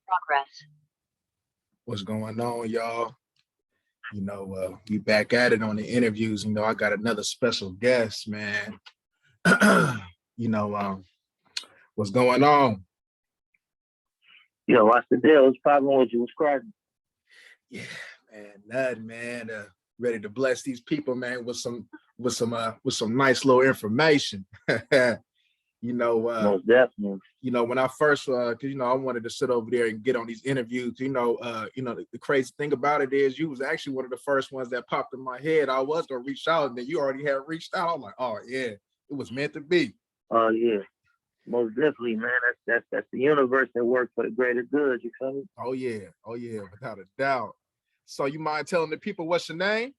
Progress. What's going on, y'all? We back at it on the interviews. I got another special guest, man. you know, um, what's going on? Yo, what's the deal? What's popping with you? What's cracking? Yeah, man, nothing, man. Ready to bless these people, man, with some nice little information. you know, uh, Most definitely. when I first, cause I wanted to sit over there and get on these interviews. The crazy thing about it is you was actually one of the first ones that popped in my head. I was gonna reach out, and then you already had reached out. I'm like, oh yeah, it was meant to be. Oh yeah. Most definitely, man. That's the universe that works for the greater good. You feel me? Oh yeah, without a doubt. So you mind telling the people what's your name?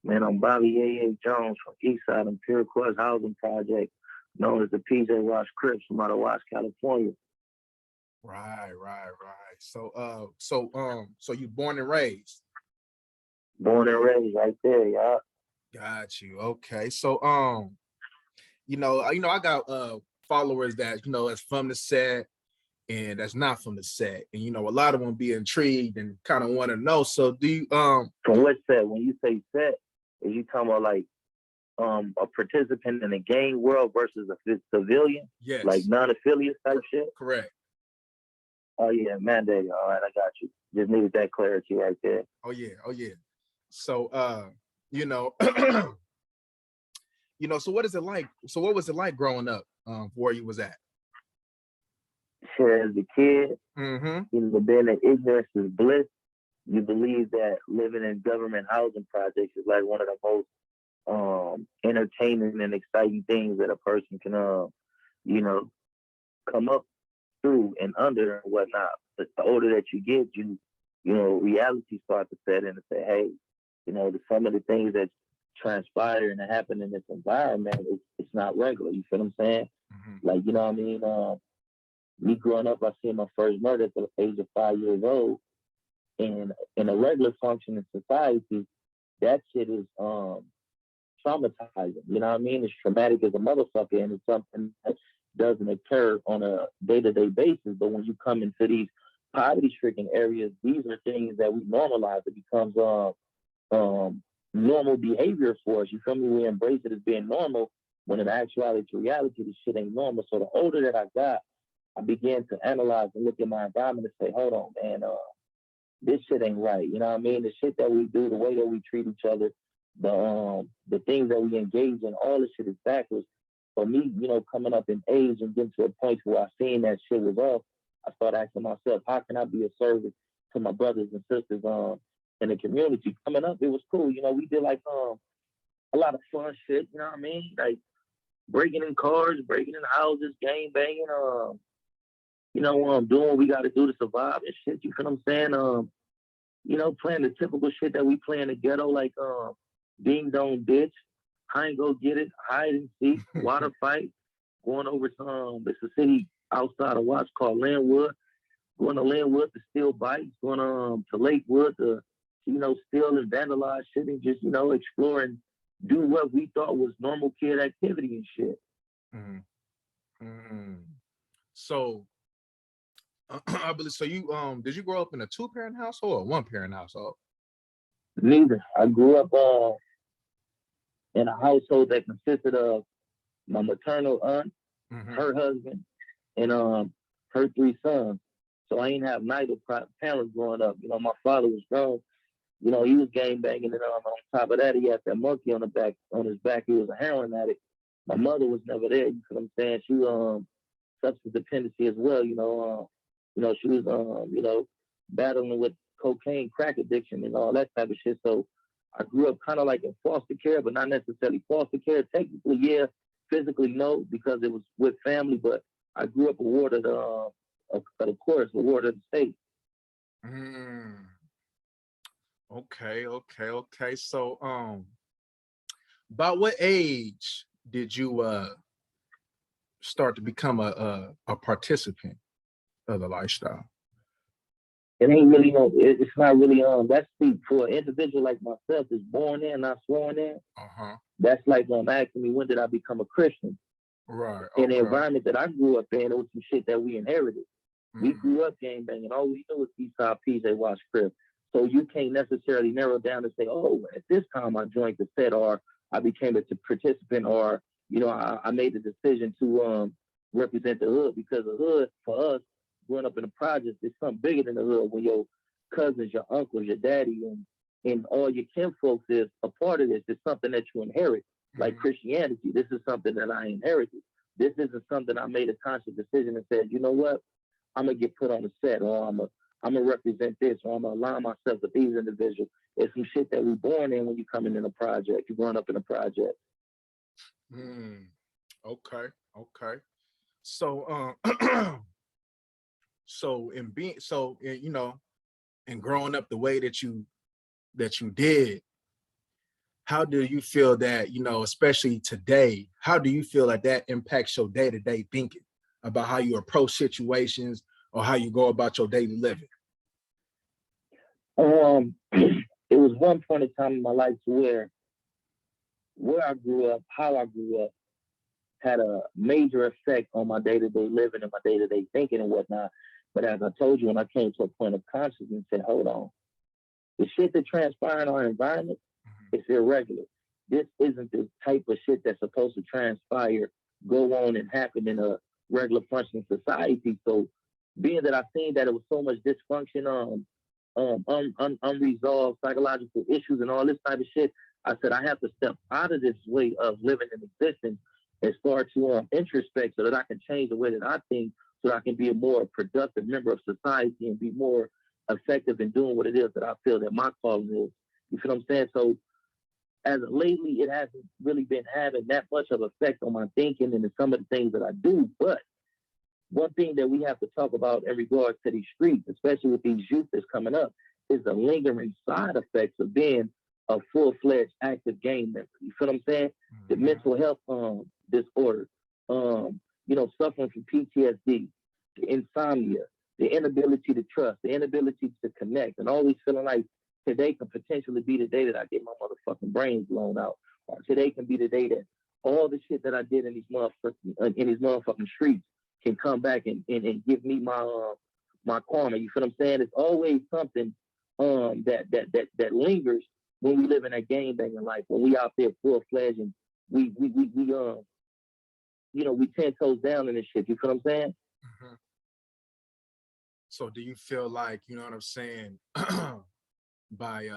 Man, I'm Bobby A. Jones from Eastside and Pure Quartz Housing Project, known as the PJ Wash Crip from out of Watts, California. Right. So you born and raised. Born and raised right there, y'all. Got you. Okay. So I got followers that that's from the set and that's not from the set, and a lot of them be intrigued and kind of want to know. So do you From what set? When you say set, is you talking about like a participant in the game world versus a civilian? Yes. Like non-affiliate type shit? Correct. Oh yeah, mandate. All right, I got you. Just needed that clarity right there. Oh yeah. So so what is it like? So what was it like growing up where you was at? Shit, as a kid, Mm-hmm. being in ignorance is bliss. You believe that living in government housing projects is like one of the most entertaining and exciting things that a person can you know, come up through and under and whatnot. But the older that you get, reality starts to set in and say, hey, some of the things that transpire and happen in this environment, it's not regular. You feel what I'm saying? Mm-hmm. Like, you know what I mean? Me growing up, I seen my first murder at the age of 5 years old. And in a regular functioning society, that shit is traumatizing. You know what I mean? It's traumatic as a motherfucker, and it's something that doesn't occur on a day-to-day basis. But when you come into these poverty-stricken areas, these are things that we normalize. It becomes normal behavior for us. You feel me? We embrace it as being normal, when in actuality, reality, this shit ain't normal. So the older that I got, I began to analyze and look at my environment and say, hold on, man, this shit ain't right. You know what I mean? The shit that we do, the way that we treat each other, the things that we engage in, all this shit is backwards. For me, coming up in age and getting to a point where I seen that shit was off, I started asking myself, how can I be a service to my brothers and sisters in the community? Coming up, it was cool. We did like a lot of fun shit, you know what I mean? Like breaking in cars, breaking in houses, gang banging, doing what we got to do to survive and shit. You feel what I'm saying? Playing the typical shit that we play in the ghetto, like ding dong ditch, I ain't go get it, hide and seek, water fight, going over to it's a city outside of Watts called Linwood, going to Linwood to steal bikes, going to Lakewood to steal and vandalize shit and just explore and do what we thought was normal kid activity and shit. Mm-hmm. Mm-hmm. So I believe so. You did you grow up in a 2-parent household or 1-parent household? Neither. I grew up in a household that consisted of my maternal aunt, Mm-hmm. her husband, and her 3 sons. So I ain't have neither parents growing up. My father was grown. He was gang banging, and on top of that, he had that monkey on his back. He was a heroin addict. My mother was never there. You know what I'm saying? She substance dependency as well. She was battling with cocaine, crack addiction, and all that type of shit. So I grew up kind of like in foster care, but not necessarily foster care. Technically, yeah. Physically, no, because it was with family. But I grew up awarded, of course, awarded the state. Mm. Okay. So about what age did you start to become a participant of the lifestyle? It ain't really it's not really that's for an individual like myself is born in, not sworn in. Uh-huh. That's like asking me, when did I become a Christian? Right. In the environment that I grew up in, it was some shit that we inherited. We grew up gang banging. All we knew was Eastside PJ Wash Crip. So you can't necessarily narrow down and say, oh, at this time I joined the set, or I became a participant, or I made the decision to represent the hood, because the hood for us growing up in the projects is something bigger than the hood. When your cousins, your uncles, your daddy, and all your kinfolks is a part of this, it's something that you inherit. Like Christianity, this is something that I inherited. This isn't something I made a conscious decision and said, you know what, I'm gonna get put on the set, or I'm gonna represent this, or I'm gonna align myself with these individuals. It's some shit that we're born in when you're coming in a project. You're growing up in a project. Okay. So so in being and growing up the way that you did, how do you feel that, especially today, how do you feel like that impacts your day-to-day thinking about how you approach situations or how you go about your daily living? It was one point in time in my life where I grew up, how I grew up, had a major effect on my day-to-day living and my day-to-day thinking and whatnot. But as I told you, when I came to a point of consciousness and said, hold on, the shit that transpires in our environment, it's irregular. This isn't the type of shit that's supposed to transpire, go on and happen in a regular functioning society. So being that I've seen that it was so much dysfunction, unresolved psychological issues and all this type of shit, I said I have to step out of this way of living and existing and start to introspect so that I can change the way that I think, so that I can be a more productive member of society and be more effective in doing what it is that I feel that my calling is. You feel what I'm saying? So as of lately, it hasn't really been having that much of effect on my thinking and some of the things that I do. But one thing that we have to talk about in regards to these streets, especially with these youth that's coming up, is the lingering side effects of being a full-fledged active gang member. You feel what I'm saying? The mental health disorder, suffering from PTSD, the insomnia, the inability to trust, the inability to connect, and always feeling like today can potentially be the day that I get my motherfucking brains blown out. Or today can be the day that all the shit that I did in these motherfucking streets can come back and give me my karma. You feel what I'm saying? It's always something that lingers when we live in that gang banging life, when we out there full fledged and we 10 toes down in this shit. You feel what I'm saying? So do you feel like, you know what I'm saying, by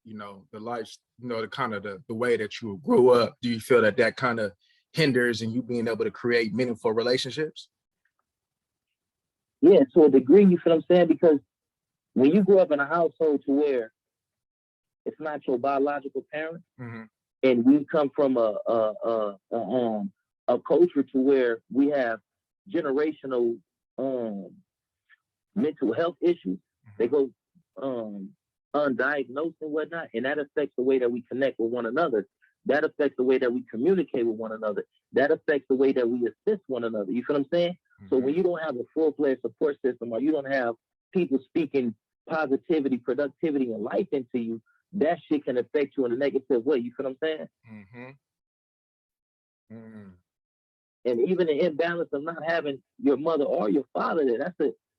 the life, the kind of the way that you grew up, do you feel that kind of hinders in you being able to create meaningful relationships? Yeah, to a degree, you feel what I'm saying? Because when you grow up in a household to where it's not your biological parent, and we come from a culture to where we have generational mental health issues, they go undiagnosed and whatnot, and that affects the way that we connect with one another. That affects the way that we communicate with one another. That affects the way that we assist one another. You feel what I'm saying? So when you don't have a full-fledged support system, or you don't have people speaking positivity, productivity, and life into you, that shit can affect you in a negative way. You feel what I'm saying? And even the imbalance of not having your mother or your father there,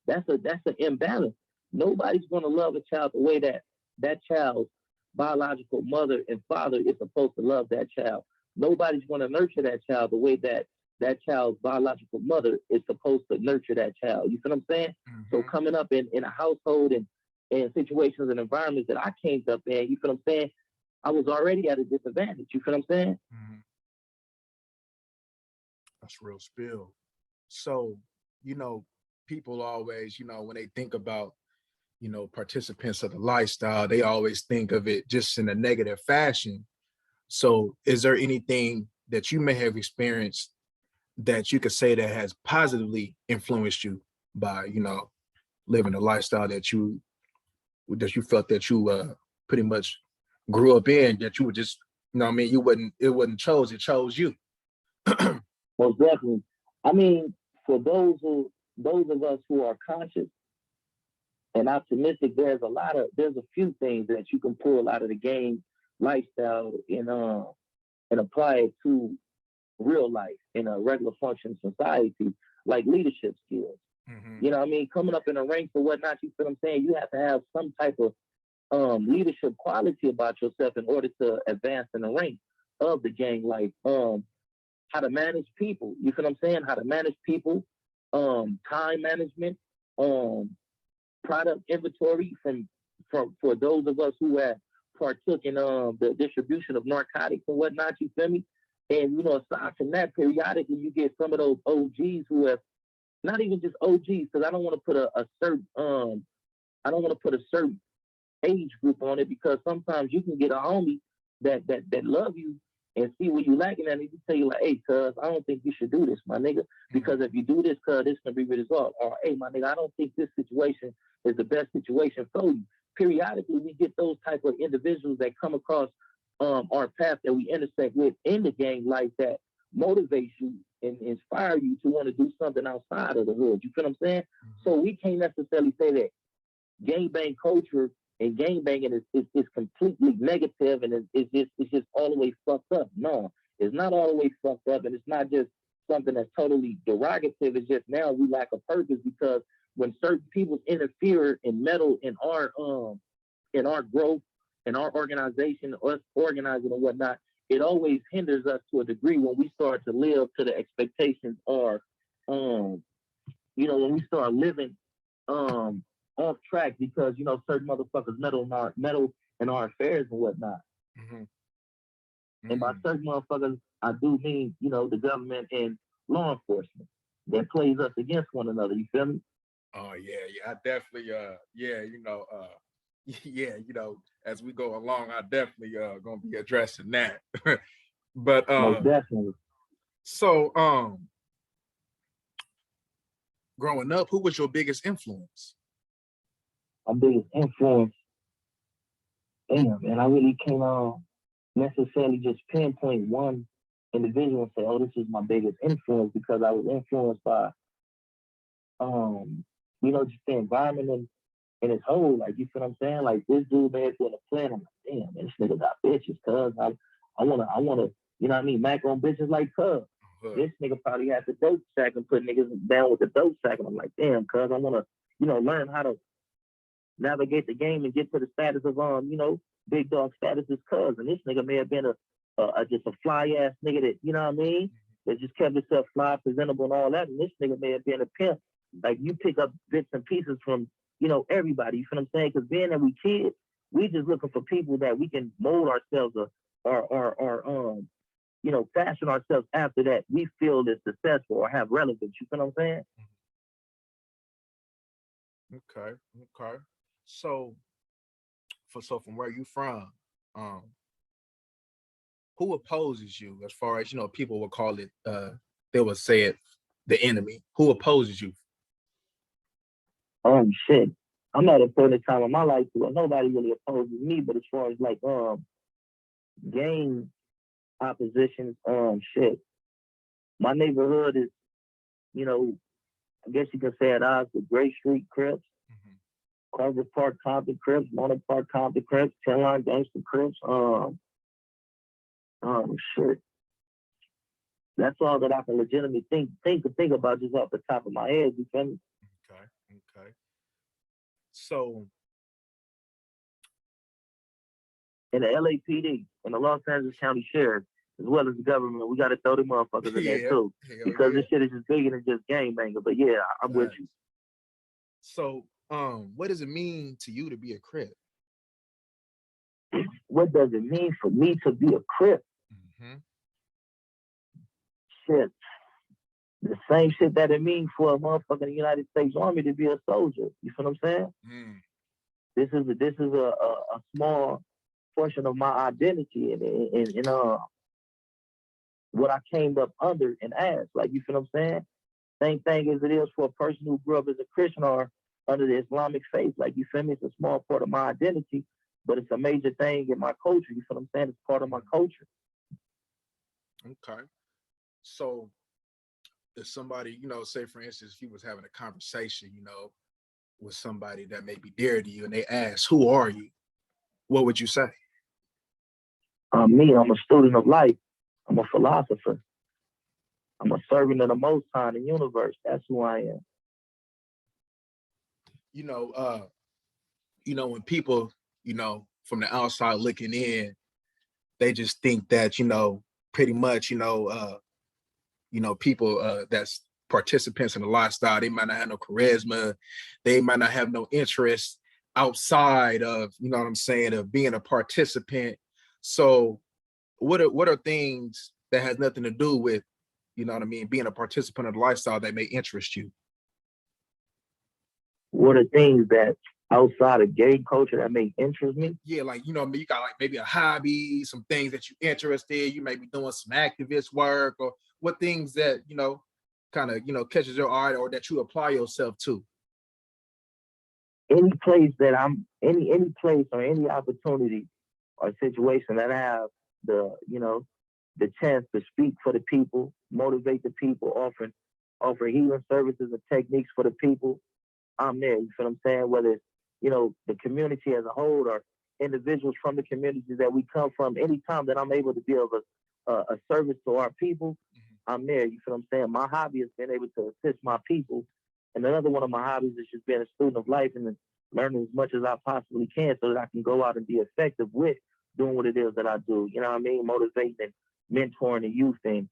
that's an imbalance. Nobody's going to love a child the way that child's biological mother and father is supposed to love that child. Nobody's going to nurture that child the way that child's biological mother is supposed to nurture that child. You feel what I'm saying? So coming up in a household and situations and environments that I came up in, you feel what I'm saying, I was already at a disadvantage. You feel what I'm saying? That's real spill. So, people always, when they think about, participants of the lifestyle, they always think of it just in a negative fashion. So is there anything that you may have experienced that you could say that has positively influenced you by, living a lifestyle that you felt that you pretty much grew up in, that you would just, it wasn't chose, it chose you? Most definitely. I mean, for those of us who are conscious and optimistic, there's a few things that you can pull out of the game lifestyle and apply it to real life in a regular function society, like leadership skills. Mm-hmm. You know what I mean? Coming up in the ranks or whatnot, you feel what I'm saying? You have to have some type of leadership quality about yourself in order to advance in the ranks of the gang. Like how to manage people. You feel what I'm saying? How to manage people, time management, um, product inventory from for those of us who have partook in the distribution of narcotics and whatnot. You feel me? And you know, aside from that, periodically you get some of those OGs who have not even just OGs, because I don't want to put a certain I don't want to put a certain age group on it, because sometimes you can get a homie that love you and see what you lacking at, and he tell you like, hey, cuz, I don't think you should do this, my nigga, because if you do this, cuz, this can be resolved. Or hey, my nigga, I don't think this situation is the best situation for you. Periodically, we get those type of individuals that come across our path that we intersect with in the gang life that motivates you and inspire you to want to do something outside of the hood. You feel what I'm saying? So we can't necessarily say that gangbang culture and gangbanging is completely negative and it's just all the way fucked up. No, it's not all the way fucked up, and it's not just something that's totally derogative. It's just now we lack a purpose, because when certain people interfere and meddle in our growth, in our organization, us organizing and whatnot, it always hinders us to a degree when we start to live to the expectations or when we start living off track, because certain motherfuckers meddle in our affairs and whatnot. Mm-hmm. And by certain motherfuckers, I do mean the government and law enforcement that plays us against one another. You feel me? Oh yeah, I definitely yeah, as we go along, I definitely gonna be addressing that. But Most definitely. so growing up, who was your biggest influence? My biggest influence, damn man, I really can't necessarily just pinpoint one individual and say, oh, this is my biggest influence, because I was influenced by just the environment and its whole. Like, you feel what I'm saying? Like, this dude may have been a plan. I'm like, damn, man, this nigga got bitches, cuz I wanna, you know what I mean, mac on bitches like cuz. This nigga probably had the dope sack and put niggas down with the dope sack. And I'm like, damn, cuz I wanna, learn how to navigate the game and get to the status of big dog status as cuz. And this nigga may have been a just a fly ass nigga that, you know what I mean, that just kept himself fly, presentable and all that. And this nigga may have been a pimp. Like, you pick up bits and pieces from, everybody. You feel what I'm saying? Because being that we kids, we just looking for people that we can mold ourselves or fashion ourselves after that we feel is successful or have relevance. You feel what I'm saying? Okay. So from where you from, who opposes you, as far as people will call it, they will say it, the enemy? Who opposes you? Shit. I'm at a point in time in my life where nobody really opposes me, but as far as like gang oppositions, shit. My neighborhood is, I guess you can say at odds with Gray Street Crips, Carver Park Compton Crips, Mono Park Compton Crips, 10 Line Gangster Crips, shit. That's all that I can legitimately think about just off the top of my head. You feel me? Okay. So in the LAPD, in the Los Angeles County Sheriff, as well as the government, we got to throw them motherfuckers in there too, because this shit is just bigger than just gangbanging. But yeah, I'm with you. So, what does it mean to you to be a Crip? What does it mean for me to be a Crip? Shit. The same shit that it means for a motherfucker in the United States Army to be a soldier. You feel what I'm saying? This is a small portion of my identity and what I came up under and as. Like, you feel what I'm saying? Same thing as it is for a person who grew up as a Christian or under the Islamic faith. Like, you feel me? It's a small part of my identity, but it's a major thing in my culture. You feel what I'm saying? It's part of my culture. Okay. So if somebody, say for instance, if you was having a conversation, with somebody that may be dear to you, and they ask, who are you? What would you say? Me, I'm a student of life. I'm a philosopher. I'm a servant of the Most High in the universe. That's who I am. you know, when people, from the outside looking in, they just think that, pretty much, people that's participants in the lifestyle, they might not have no charisma, they might not have no interest outside of, you know what I'm saying, of being a participant. So what are things that has nothing to do with, you know what I mean, being a participant of the lifestyle that may interest you? What are things that outside of gay culture that may interest me? Yeah, like, you got like maybe a hobby, some things that you interested, you may be doing some activist work, or what things that, kind of, catches your eye or that you apply yourself to. Any place that I'm any place or any opportunity or situation that I have the chance to speak for the people, motivate the people, offer healing services and techniques for the people, I'm there. You feel what I'm saying? Whether it's, the community as a whole or individuals from the communities that we come from, anytime that I'm able to be of a service to our people, I'm there. You feel what I'm saying? My hobby has been able to assist my people. And another one of my hobbies is just being a student of life and learning as much as I possibly can so that I can go out and be effective with doing what it is that I do. You know what I mean? Motivating and mentoring the youth and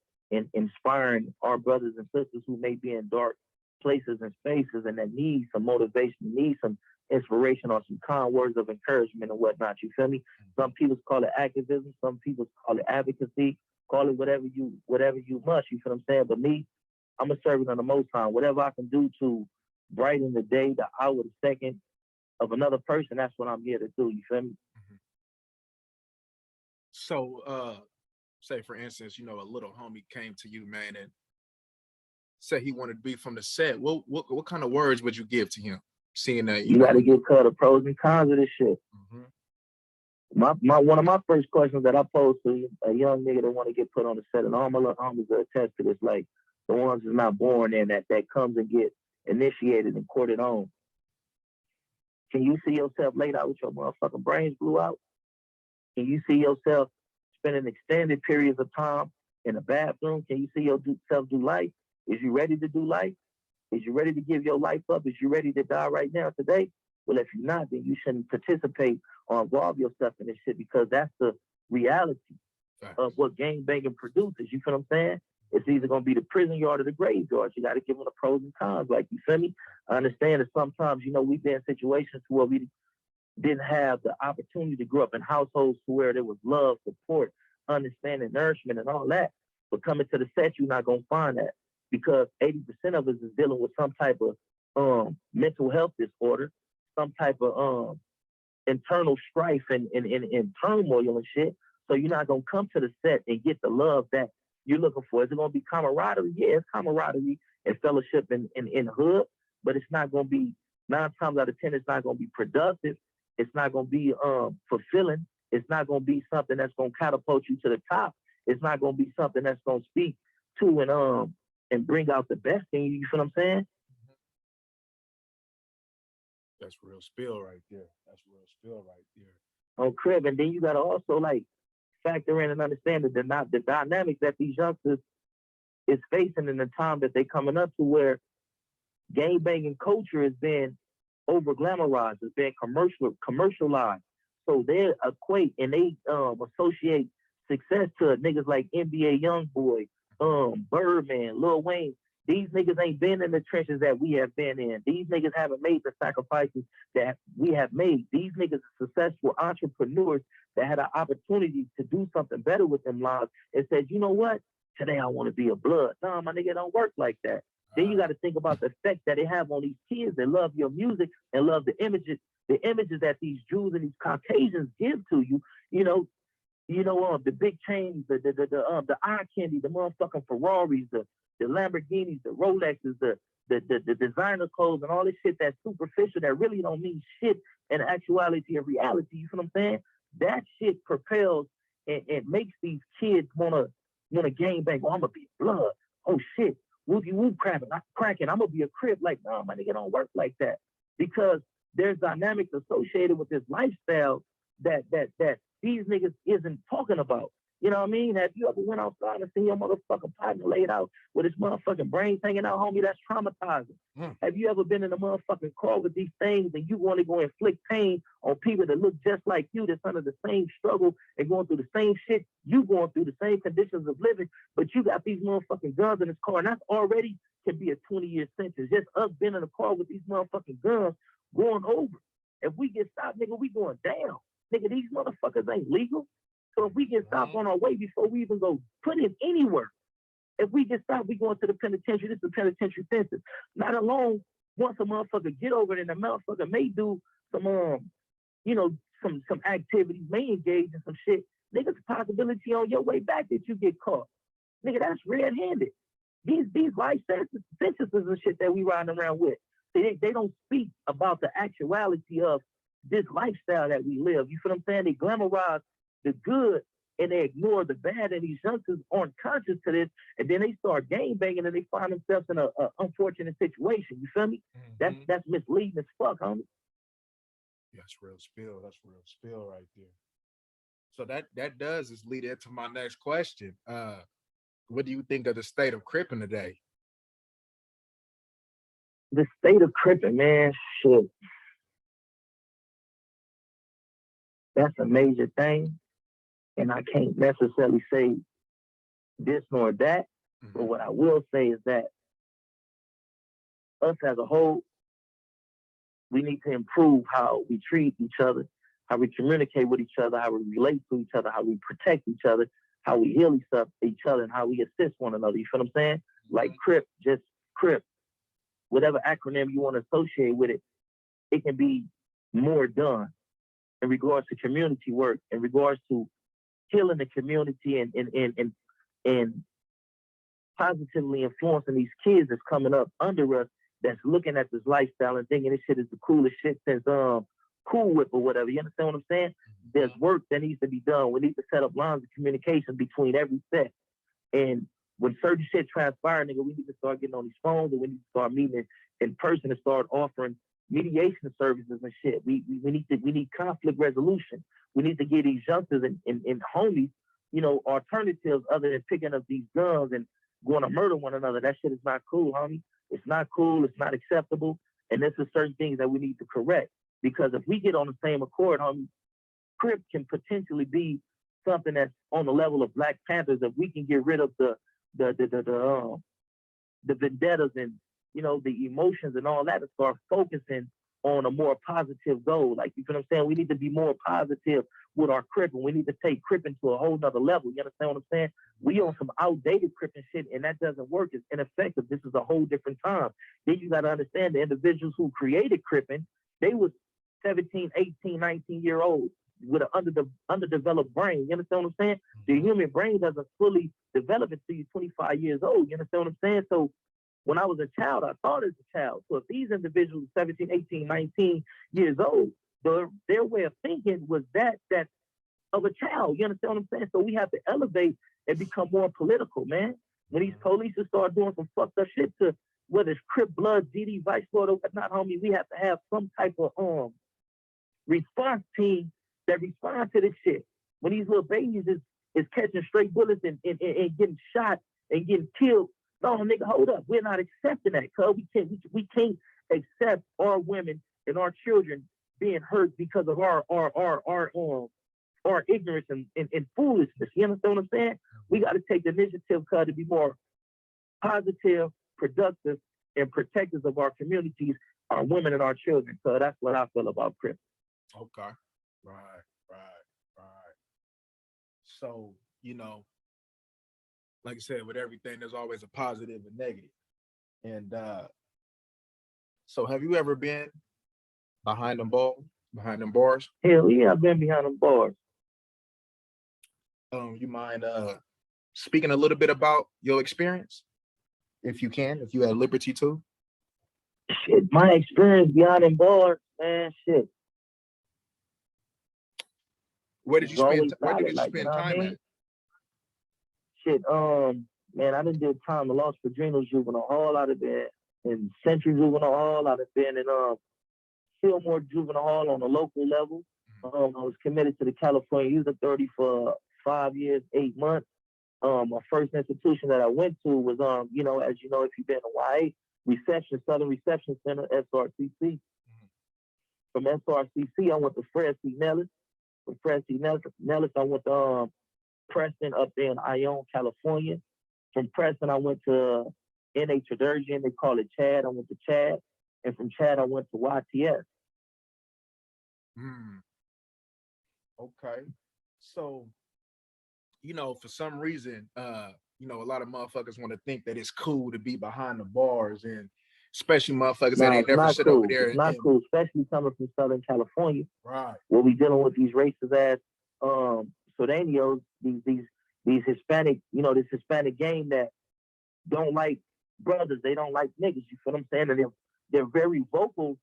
inspiring our brothers and sisters who may be in dark places and spaces and that need some motivation, need some inspiration or some kind words of encouragement and whatnot. You feel me? Some people call it activism, some people call it advocacy, call it whatever you must. You feel what I'm saying? But me, I'm a servant of the Most High. Whatever I can do to brighten the day, the hour, the second of another person, that's what I'm here to do. You feel me? So, say for instance, a little homie came to you, man, and said he wanted to be from the set. What kind of words would you give to him? Seeing that you got to get cut the pros and cons of this shit. My one of my first questions that I posed to a young nigga that want to get put on the set, and all my little homies that attest to this, like the ones that's not born in that comes and get initiated and courted on. Can you see yourself laid out with your motherfucking brains blew out? Can you see yourself spending extended periods of time in a bathroom? Can you see yourself do life? Is you ready to do life? Is you ready to give your life up? Is you ready to die right now today? Well, if you're not, then you shouldn't participate or involve yourself in this shit because that's the reality of what gang banging produces. You feel what I'm saying? It's either going to be the prison yard or the graveyard. You got to give them the pros and cons. Like, you feel me? I understand that sometimes, we've been in situations where we didn't have the opportunity to grow up in households where there was love, support, understanding, nourishment, and all that. But coming to the set, you're not going to find that because 80% of us is dealing with some type of mental health disorder, some type of internal strife and turmoil and shit. So you're not going to come to the set and get the love that you're looking for. Is it going to be camaraderie? Yeah, it's camaraderie and fellowship in hood, but it's not going to be, 9 times out of 10, it's not going to be productive. It's not going to be fulfilling. It's not going to be something that's going to catapult you to the top. It's not going to be something that's going to speak to and bring out the best in you. You feel what I'm saying? That's real spill right there. That's real spill right there. On Crip, and then you got to also like factor in and understand the dynamics that these youngsters is facing in the time that they coming up to, where gang banging culture has been over glamorized, it's been commercialized. So they equate and they associate success to niggas like NBA Youngboy, Birdman, Lil Wayne. These niggas ain't been in the trenches that we have been in. These niggas haven't made the sacrifices that we have made. These niggas are successful entrepreneurs that had an opportunity to do something better with them lives and said, you know what? Today I want to be a blood. No, my nigga, don't work like that. Then you got to think about the effect that they have on these kids that love your music and love the images that these Jews and these Caucasians give to you. The big chains, the eye candy, the motherfucking Ferraris, the Lamborghinis, the Rolexes, the designer clothes, and all this shit that's superficial that really don't mean shit in actuality and reality. You feel what I'm saying? That shit propels and makes these kids wanna gang bang. Oh, I'm gonna be blood. Oh shit. Whoopie whoop cracking. I'm gonna be a Crip. Like, no, my nigga, don't work like that. Because there's dynamics associated with this lifestyle that these niggas isn't talking about. You know what I mean? Have you ever went outside and seen your motherfucking partner laid out with his motherfucking brains hanging out, homie? That's traumatizing. Have you ever been in a motherfucking car with these things and you want to go inflict pain on people that look just like you, that's under the same struggle and going through the same shit you going through, the same conditions of living, but you got these motherfucking guns in this car, and that's already can be a 20-year sentence. Just us being in a car with these motherfucking guns going over. If we get stopped, nigga, we going down. Nigga, these motherfuckers ain't legal. So if we get stopped on our way before we even go put it anywhere, if we get stopped, we going to the penitentiary. This is the penitentiary sentence. Not alone, once a motherfucker get over it and the motherfucker may do some some activities, may engage in some shit, nigga, it's a possibility on your way back that you get caught. Nigga, that's red-handed. These life sentences and shit that we riding around with, they don't speak about the actuality of this lifestyle that we live. You feel what I'm saying? They glamorize the good and they ignore the bad, and these youngsters aren't conscious to this, and then they start gang banging and they find themselves in a unfortunate situation. You feel me? That's misleading as fuck, homie. That's real spill. That's real spill right there. So that does is lead into my next question. What do you think of the state of Crippin today? The state of Crippin, man, shit. That's a major thing. And I can't necessarily say this nor that. But what I will say is that us as a whole, we need to improve how we treat each other, how we communicate with each other, how we relate to each other, how we protect each other, how we heal each other, and how we assist one another. You feel what I'm saying? Like Crip, just Crip. Whatever acronym you want to associate with it, it can be more done in regards to community work, in regards to healing the community and positively influencing these kids that's coming up under us, that's looking at this lifestyle and thinking this shit is the coolest shit since Cool Whip or whatever. You understand what I'm saying? There's work that needs to be done. We need to set up lines of communication between every set. And when certain shit transpire, nigga, we need to start getting on these phones, and we need to start meeting in person and start offering mediation services and shit. We need conflict resolution. We need to give these youngsters and homies, alternatives other than picking up these guns and going to murder one another. That shit is not cool, homie. It's not cool. It's not acceptable. And this is certain things that we need to correct. Because if we get on the same accord, homie, Crip can potentially be something that's on the level of Black Panthers. If we can get rid of the vendettas and the emotions and all that, and start focusing on a more positive goal. Like, you feel what I'm saying? We need to be more positive with our Crippin. We need to take Crippin to a whole nother level. You understand what I'm saying? We on some outdated Crippin shit, and that doesn't work. It's ineffective. This is a whole different time. Then you got to understand the individuals who created Crippin, they was 17, 18, 19-year-olds with an underdeveloped brain. You understand what I'm saying? The human brain doesn't fully develop until you're 25 years old. You understand what I'm saying? So when I was a child, I thought as a child. So if these individuals, 17, 18, 19 years old, their way of thinking was that of a child. You understand what I'm saying? So we have to elevate and become more political, man. When these police start doing some fucked up shit to whether it's Crip, Blood, GD, Vice Lord, or whatnot, homie, we have to have some type of response team that responds to this shit. When these little babies is catching straight bullets and getting shot and getting killed, no, nigga, hold up. We're not accepting that, cuz we can't accept our women and our children being hurt because of our ignorance and foolishness. You understand what I'm saying? We got to take the initiative, cuz, to be more positive, productive, and protectors of our communities, our women and our children. So that's what I feel about Crip. Okay. Right. So, like I said, with everything, there's always a positive and negative. And so have you ever been behind them bars? Hell yeah, I've been behind them bars. You mind speaking a little bit about your experience? If you had liberty to. Shit, my experience behind them bars, man, shit. Where did you spend time at? Shit, man, I done did time in Los Padrinos Juvenile Hall. I'd have been in Century Juvenile Hall. I'd have been in Fillmore Juvenile Hall on a local level. I was committed to the California Youth Authority for 5 years, 8 months. My first institution that I went to was, as you know, if you've been to YA, reception, Southern Reception Center, SRCC. Mm-hmm. From SRCC, I went to Fred C. Nellis. From Fred C. Nellis, I went to Preston up there in Ione, California. From Preston, I went to N.A. Tradergian. They call it Chad. I went to Chad. And from Chad, I went to YTS. Okay. So, for some reason, a lot of motherfuckers want to think that it's cool to be behind the bars, and especially motherfuckers that ain't never sit over there. It's not cool, especially coming from Southern California. Right. Where we dealing with these racist ass Sudaneos, these Hispanic, this Hispanic gang that don't like brothers, they don't like niggas. You feel what I'm saying? And they're very vocal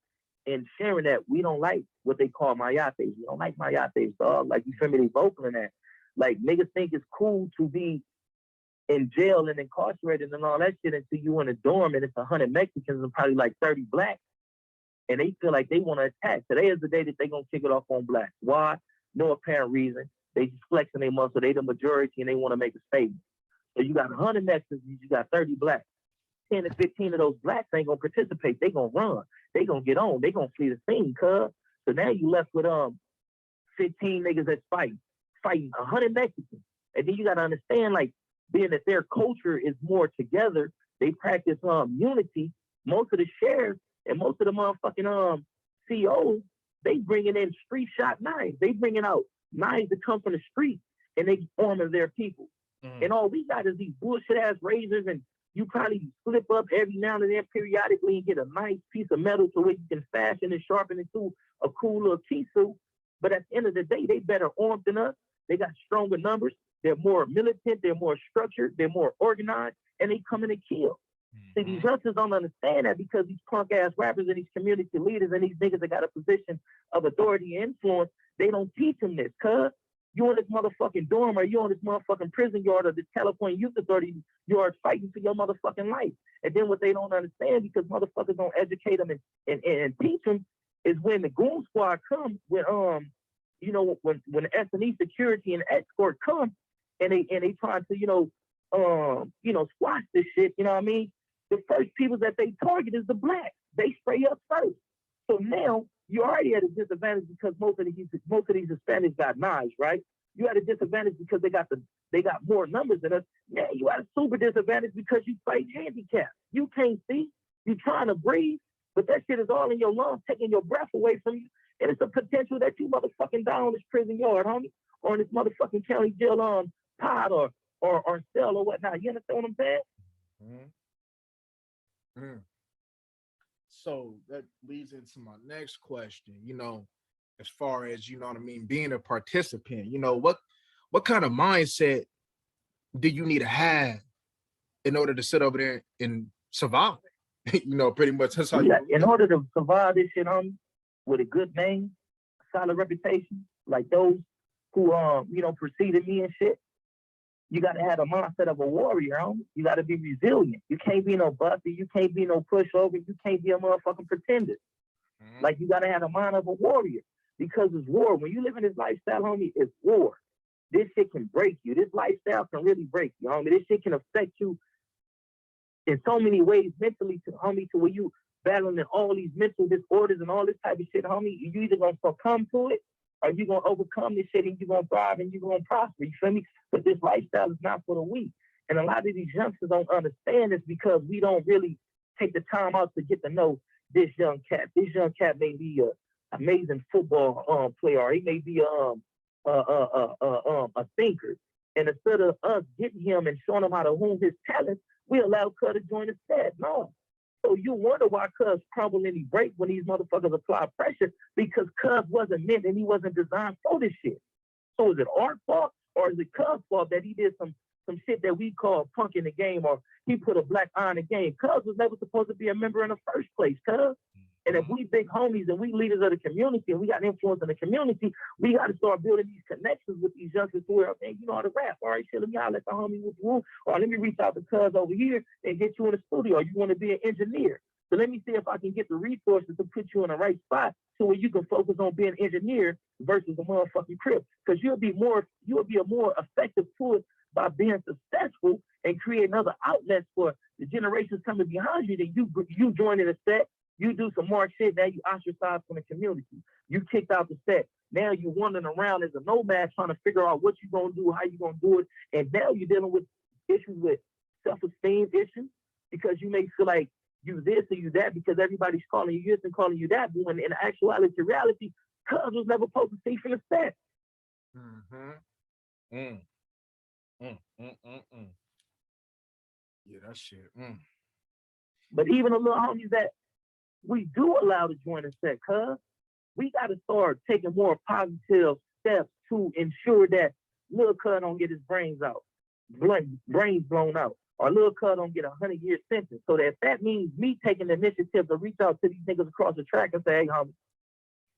in sharing that we don't like what they call mayates. We don't like mayates, dog. Like, you feel me? They vocal in that. Like, niggas think it's cool to be in jail and incarcerated and all that shit until you in a dorm and it's 100 Mexicans and probably like 30 blacks. And they feel like they want to attack. Today is the day that they going to kick it off on blacks. Why? No apparent reason. They just flexing their muscle. They the majority and they want to make a statement. So you got 100 Mexicans, you got 30 blacks. 10 to 15 of those blacks ain't going to participate. They going to run. They going to get on. They going to flee the scene, cuz. So now you left with 15 niggas that's fighting 100 Mexicans. And then you got to understand, like, being that their culture is more together, they practice unity. Most of the sheriffs and most of the motherfucking CEOs, they bringing in street shot knives. They bringing out knives that come from the street and they arming their people. And all we got is these bullshit ass razors, and you probably slip up every now and then periodically and get a nice piece of metal to where you can fashion and sharpen it to a cool little kisu. But at the end of the day, they better armed than us. They got stronger numbers. They're more militant. They're more structured. They're more organized, and they come in and kill. See, these youngsters don't understand that because these punk ass rappers and these community leaders and these niggas that got a position of authority and influence, they don't teach them this, cuz. You in this motherfucking dorm or you in this motherfucking prison yard or this California Youth Authority yard fighting for your motherfucking life. And then what they don't understand, because motherfuckers don't educate them and teach them, is when the goon squad come, when the S&E security and escort come and they try to, squash this shit, you know what I mean? The first people that they target is the blacks. They spray up first. So now you already at a disadvantage because most of these Hispanics got knives, right? You at a disadvantage because they got more numbers than us. Now you at a super disadvantage because you fight handicapped. You can't see. You trying to breathe, but that shit is all in your lungs, taking your breath away from you. And it's a potential that you motherfucking die on this prison yard, homie, or in this motherfucking county jail pod or cell or whatnot. You understand what I'm saying? So that leads into my next question, as far as, being a participant, what kind of mindset do you need to have in order to sit over there and survive? Pretty much that's how in order to survive this shit, with a good name, solid reputation, like those who, preceded me and shit, you got to have a mindset of a warrior, homie. You got to be resilient. You can't be no buffy. You can't be no pushover. You can't be a motherfucking pretender. Like, you got to have the mind of a warrior, because it's war. When you live in this lifestyle, homie, it's war. This shit can break you. This lifestyle can really break you, homie. This shit can affect you in so many ways mentally, to where you battling all these mental disorders and all this type of shit, homie. You either going to succumb to it or you going to overcome this shit and you're going to thrive and you're going to prosper. You feel me? But this lifestyle is not for the weak. And a lot of these youngsters don't understand this because we don't really take the time out to get to know this young cat. This young cat may be an amazing football player, or he may be a thinker. And instead of us getting him and showing him how to hone his talent, we allow Cuz to join the set. No. So you wonder why Cuz crumble and he break when these motherfuckers apply pressure, because Cuz wasn't meant and he wasn't designed for this shit. So is it our fault or is it Cuz' fault that he did some shit that we call punk in the game, or he put a black eye in the game? Cuz was never supposed to be a member in the first place, Cuz. And if we big homies and we leaders of the community and we got influence in the community, we got to start building these connections with these youngsters who are, man, you know how to rap. All right, shit, let me holler at the homie with you. Or let me reach out to Cuz over here and get you in the studio. Or you want to be an engineer. So let me see if I can get the resources to put you in the right spot so where you can focus on being an engineer versus a motherfucking Crip. Because you'll be a more effective tool by being successful and creating other outlets for the generations coming behind you. That you join in a set, you do some more shit, now you ostracize from the community. You kicked out the set. Now you're wandering around as a nomad trying to figure out what you're gonna do, how you're gonna do it. And now you're dealing with issues with self-esteem issues because you may feel like you this or you that because everybody's calling you this and calling you that. But when in reality, cuz was never supposed to see from the set. Mm-hmm. Mm. Mm, mm, mm, mm. Yeah, that shit. But even the little homies that we do allow to join the set, cuz we got to start taking more positive steps to ensure that little cuz don't get his brains blown out, or little cuz don't get a 100-year sentence. So that means me taking the initiative to reach out to these niggas across the track and say, hey, homie,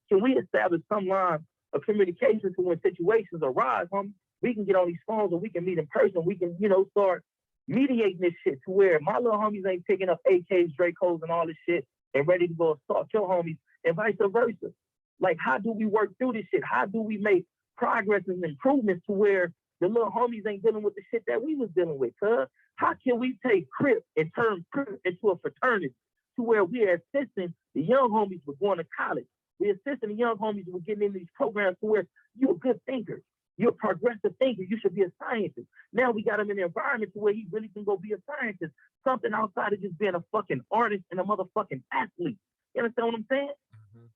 can we establish some line of communication so when situations arise, homie, we can get on these phones and we can meet in person. We can, start mediating this shit to where my little homies ain't picking up AKs, Dracos, and all this shit and ready to go assault your homies and vice versa. Like, how do we work through this shit? How do we make progress and improvements to where the little homies ain't dealing with the shit that we was dealing with, cuz? How can we take Crip and turn Crip into a fraternity to where we are assisting the young homies with going to college? We're assisting the young homies with getting in these programs to where you're a good thinker. You're a progressive thinker. You should be a scientist. Now we got him in an environment to where he really can go be a scientist. Something outside of just being a fucking artist and a motherfucking athlete. You understand what I'm saying? Mm-hmm.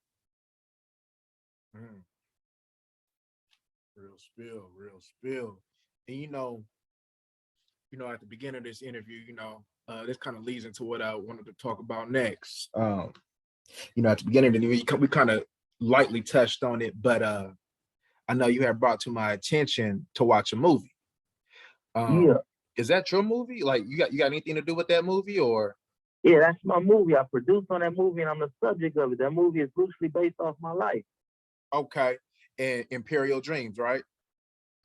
Mm. Real spill. And at the beginning of this interview, this kind of leads into what I wanted to talk about next. At the beginning of the interview, we kind of lightly touched on it, but I know you have brought to my attention to watch a movie. Yeah. Is that your movie? Like, you got anything to do with that movie, or? Yeah, that's my movie. I produced on that movie, and I'm the subject of it. That movie is loosely based off my life. Okay. And Imperial Dreams, right?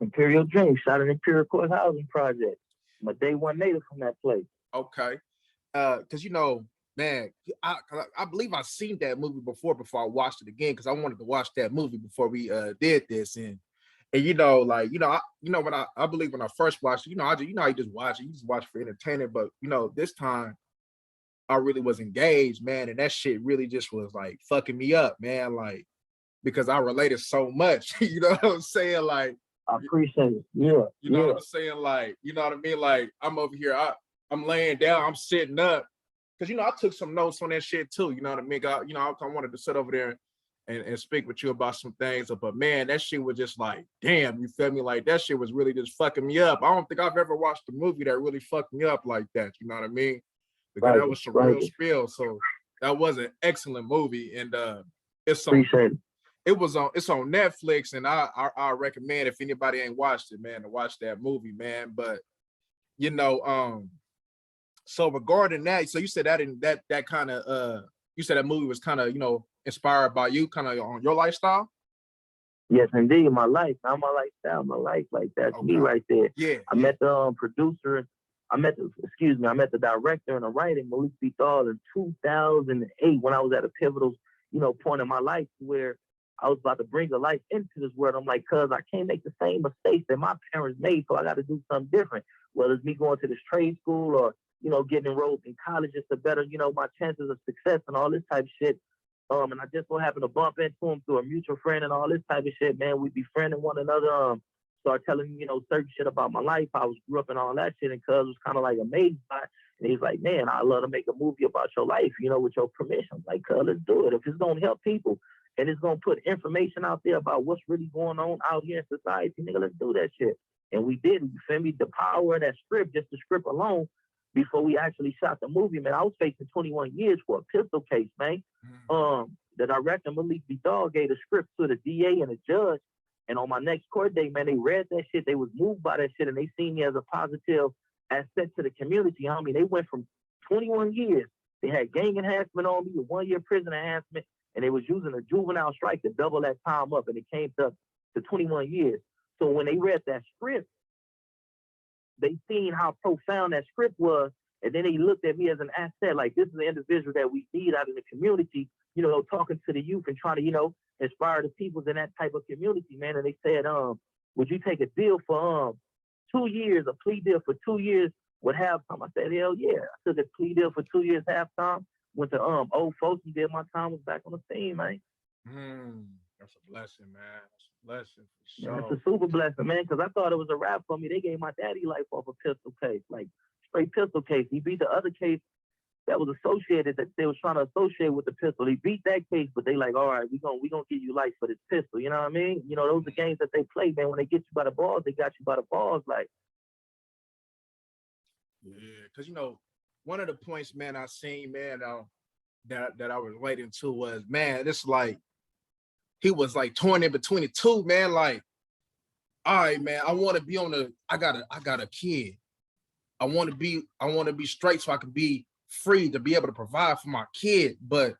Imperial Dreams, shot at Imperial Court Housing Project. I'm a day one native from that place. Okay. Because, man, I believe I've seen that movie before I watched it again, because I wanted to watch that movie before we did this. And I believe when I first watched it, how you just watch it, you just watch it for entertainment. But, this time I really was engaged, man. And that shit really just was like fucking me up, man. Like, because I related so much, you know what I'm saying? Like, I appreciate it. Yeah. You know what I'm saying? Like, you know what I mean? Like, I'm over here, I'm laying down, I'm sitting up. Because, I took some notes on that shit too. You know what I mean? I wanted to sit over there and speak with you about some things. But man, that shit was just like, damn, you feel me? Like, that shit was really just fucking me up. I don't think I've ever watched a movie that really fucked me up like that. You know what I mean? Because that was some real spill. So that was an excellent movie. And it's on Netflix, and I recommend, if anybody ain't watched it, man, to watch that movie, man. But so regarding that, so you said that kind of you said that movie was kind of inspired by you, kind of on your lifestyle. Yes, indeed, my life, not my lifestyle, my life. Like, that's me right there. Yeah. I met the producer. I met the director and the writer, Malik Bithal, in 2008 when I was at a pivotal, point in my life where I was about to bring a life into this world. I'm like, cuz I can't make the same mistakes that my parents made, so I got to do something different. Whether it's me going to this trade school or, getting enrolled in college just to better, my chances of success and all this type of shit. And I just so happened to bump into him through a mutual friend and all this type of shit, man. We befriended one another. Start telling me, certain shit about my life. I grew up and all that shit, and cuz was kind of like amazed by it. And he's like, man, I'd love to make a movie about your life, with your permission. I'm like, cuz, let's do it. If it's gonna help people and it's gonna put information out there about what's really going on out here in society, nigga, let's do that shit. And we did, you feel me? The power of that script, just the script alone, before we actually shot the movie, man, I was facing 21 years for a pistol case, man. The director, Malik Bithal, gave the script to the DA and the judge. And on my next court date, man, they read that shit. They was moved by that shit, and they seen me as a positive asset to the community, homie. They went from 21 years. They had gang enhancement on me, a 1-year prison enhancement, and they was using a juvenile strike to double that time up, and it came to 21 years. So when they read that script, they seen how profound that script was, And then they looked at me as an asset, like this is the individual that we need out in the community, you know, talking to the youth and trying to, you know, inspire the people in that type of community, man. And they said, would you take a deal for 2 years, a plea deal for 2 years with halftime? I said, hell yeah. I took a plea deal for 2 years halftime, went to old folks, and did my time, was back on the scene, man. That's a blessing, man. That's a blessing for Man, sure. it's a super blessing, man, because I thought it was a wrap for me. They gave my daddy life off a pistol case, like straight pistol case. He beat the other case that was associated, that they was trying to associate with the pistol. He beat that case, but they like, all right, we gonna give you life for this pistol. You know what I mean? You know, those are games that they play, man. When they get you by the balls, they got you by the balls, like. Yeah, because you know, one of the points, man, I seen, man, that I was relating to was, man, it's like he was like torn in between the two, man. Like, all right, man, I want to be on the. I got a kid. I want to be straight so I can be free to be able to provide for my kid. But,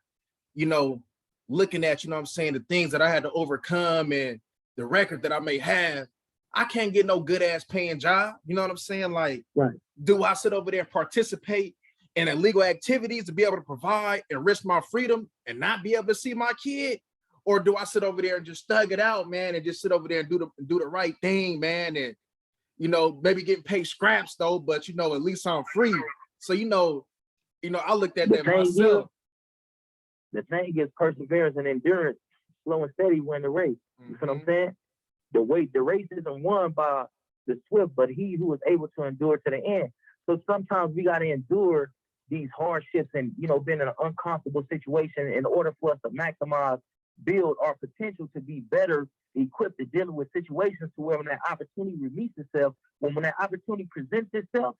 you know, looking at, you know what I'm saying, the things that I had to overcome and the record that I may have, I can't get no good ass paying job. You know what I'm saying? Like, right. Do I sit over there and participate in illegal activities to be able to provide and risk my freedom and not be able to see my kid? Or do I sit over there and just thug it out, man, and just sit over there and do the right thing, man, and, you know, maybe getting paid scraps though, but you know, at least I'm free. So you know, I looked at that myself. The thing is perseverance and endurance, slow and steady win the race. You feel what I'm saying? The race isn't won by the swift, but he who is able to endure to the end. So sometimes we got to endure these hardships and, you know, being in an uncomfortable situation in order for us to maximize, build our potential to be better equipped to dealing with situations to where when that opportunity repeats itself, when that opportunity presents itself,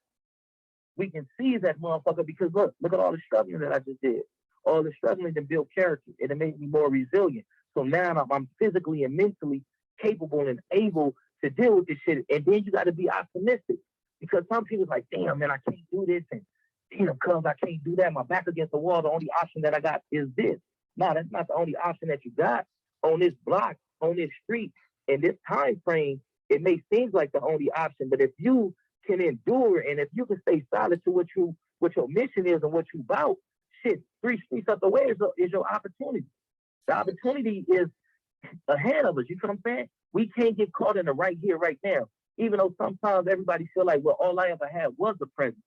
we can seize that motherfucker because look at all the struggling that I just did. All the struggling to build character, and it made me more resilient. So now I'm physically and mentally capable and able to deal with this shit. And then you got to be optimistic because some people's like, damn, man, I can't do this. And, you know, cuz I can't do that. My back against the wall. The only option that I got is this. No, that's not the only option that you got on this block, on this street, in this time frame. It may seem like the only option, but if you can endure and if you can stay solid to what your mission is and what you about, shit, 3 streets up the way is your opportunity. The opportunity is ahead of us. You know what I'm saying? We can't get caught in the right here, right now. Even though sometimes everybody feel like, well, all I ever had was the present.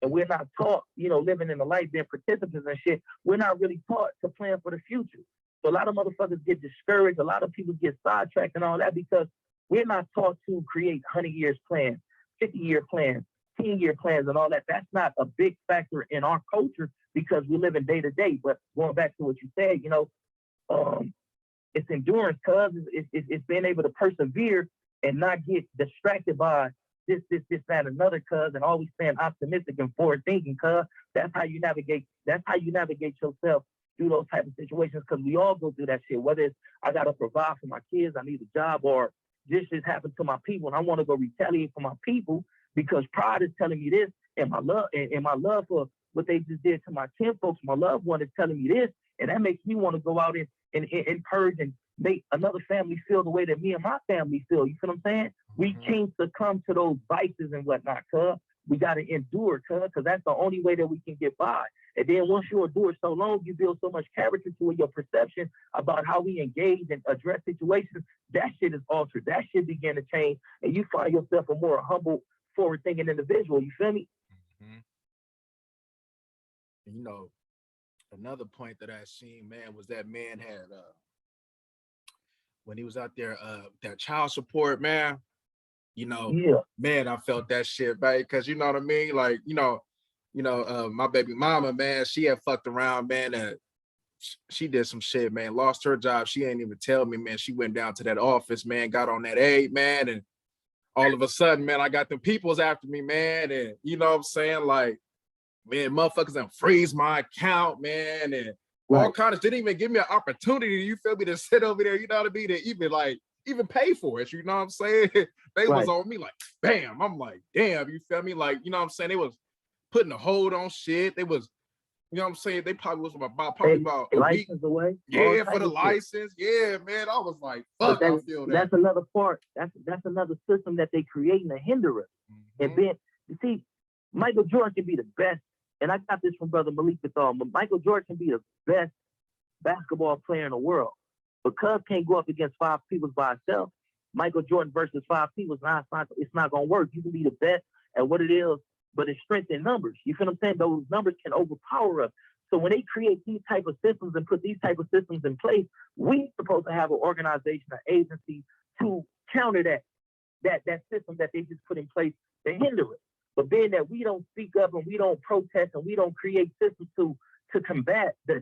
And we're not taught, you know, living in the life, being participants and shit. We're not really taught to plan for the future. So a lot of motherfuckers get discouraged. A lot of people get sidetracked and all that because we're not taught to create 100 years plans, 50-year plans, 10-year plans and all that. That's not a big factor in our culture because we live in day to day. But going back to what you said, you know, it's endurance, cuz it's being able to persevere and not get distracted by this, that, another, cuz, and always staying optimistic and forward thinking, cuz. That's how you navigate yourself through those type of situations, because we all go through that shit. Whether it's I gotta provide for my kids, I need a job, or this just happened to my people and I want to go retaliate for my people because pride is telling me this, and my love for what they just did to my kin folks, my loved one is telling me this, and that makes me want to go out and purge and make another family feel the way that me and my family feel. You feel what I'm saying? We can't succumb to those vices and whatnot, cuz. We got to endure, cuz, because that's the only way that we can get by. And then once you endure so long, you build so much character to it, your perception about how we engage and address situations, that shit is altered. That shit begin to change, and you find yourself a more humble, forward-thinking individual. You feel me? You know, another point that I seen, man, was that man had when he was out there, that child support, man. You know, man, I felt that shit, man, because you know what I mean. Like, my baby mama, man, she had fucked around, man. She did some shit, man. Lost her job. She ain't even tell me, man. She went down to that office, man. Got on that aid, man, and all of a sudden, man, I got them peoples after me, man, and you know what I'm saying, like, man, motherfuckers done freeze my account, man, and all kinds of, didn't even give me an opportunity, you feel me, to sit over there, you know what I mean, to even pay for it, you know what I'm saying? They was on me like, bam, I'm like, damn, you feel me? Like, you know what I'm saying? They was putting a hold on shit. They was, you know what I'm saying? They probably was about a week away. Yeah, for the license. Yeah, man. I was like, fuck, I feel that. That's another part. That's another system that they create and hinder us. And then, you see, Michael Jordan can be the best, and I got this from Brother Malik Bethal, but Michael Jordan can be the best basketball player in the world. But Cuz can't go up against 5 people by himself. Michael Jordan versus 5 people, it's not going to work. You can be the best at what it is, but it's strength in numbers. You feel what I'm saying? Those numbers can overpower us. So when they create these type of systems and put these type of systems in place, we supposed to have an organization, an agency to counter that system that they just put in place to hinder it. But being that we don't speak up and we don't protest and we don't create systems to combat the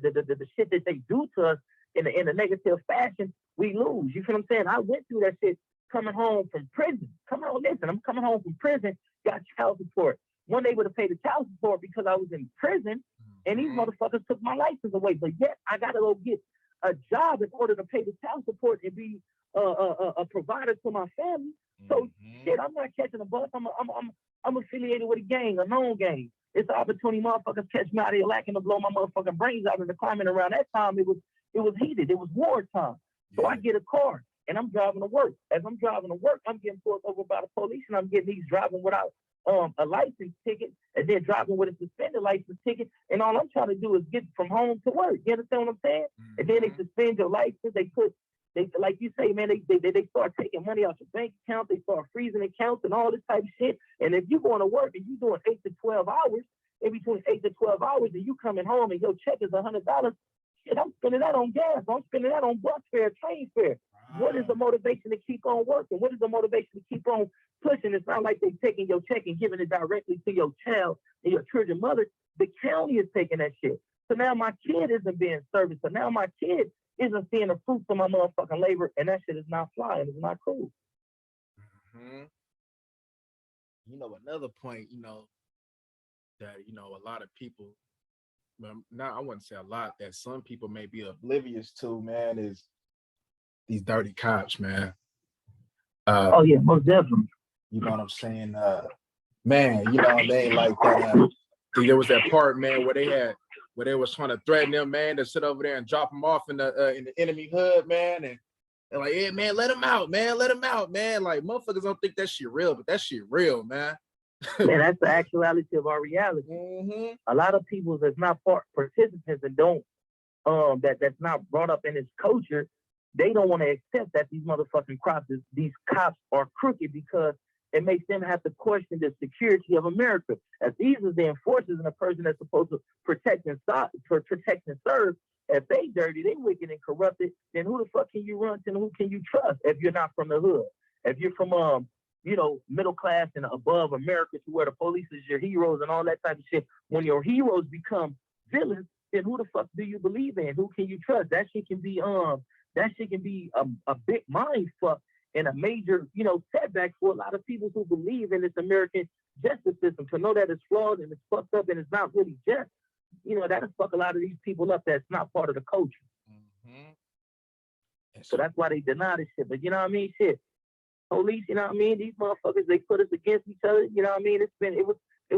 shit that they do to us in a negative fashion, we lose. You feel what I'm saying? I went through that shit coming home from prison. I'm coming home from prison, got child support. One able to pay the child support because I was in prison, and these motherfuckers took my license away. But yet I gotta go get a job in order to pay the child support and be a provider to my family. So shit, I'm not catching a bus. I'm affiliated with a gang, a known gang. It's an opportunity motherfuckers catch me out here lacking to blow my motherfucking brains out in the climate. Around that time, it was heated. It was wartime. So I get a car and I'm driving to work. As I'm driving to work, I'm getting pulled over by the police, and I'm getting these driving without a license ticket, and then driving with a suspended license ticket. And all I'm trying to do is get from home to work. You understand what I'm saying? And then they suspend your license. They like you say, man, they start taking money out your bank account. They start freezing accounts and all this type of shit. And if you're going to work and you're doing 8 to 12 hours, in between 8 to 12 hours, and you coming home and your check is $100, shit, I'm spending that on gas. I'm spending that on bus fare, train fare. What is the motivation to keep on working? What is the motivation to keep on pushing? It's not like they're taking your check and giving it directly to your child and your children mother. The county is taking that shit. So now my kid isn't being serviced. So now my kid isn't seeing the fruits of my motherfucking labor, and that shit is not flying. It's not cool. You know, another point, that, a lot of people, now I wouldn't say a lot, that some people may be oblivious to, man, is these dirty cops, man. Oh yeah, most definitely. You know what I'm saying? Man, they ain't like that. There was that part, man, where they was trying to threaten them, man, to sit over there and drop them off in the enemy hood, man, and they're like, "Yeah, man, let him out, man, let him out, man." Like, motherfuckers don't think that shit real, but that shit real, man. Man, that's the actuality of our reality. A lot of people that's not participants and don't that's not brought up in this culture, they don't want to accept that these motherfucking these cops are crooked, because it makes them have to question the security of America. As these are the enforcers and the person that's supposed to protect and serve, if they dirty, they wicked and corrupted, then who the fuck can you run to and who can you trust if you're not from the hood? If you're from middle class and above America, to where the police is your heroes and all that type of shit, when your heroes become villains, then who the fuck do you believe in? Who can you trust? That shit can be a big mind fuck and a major, setback for a lot of people who believe in this American justice system. To know that it's flawed and it's fucked up and it's not really just, that'll fuck a lot of these people up that's not part of the culture. So that's why they deny this shit. But you know what I mean? Shit. Police, you know what I mean? These motherfuckers, they put us against each other. You know what I mean? It was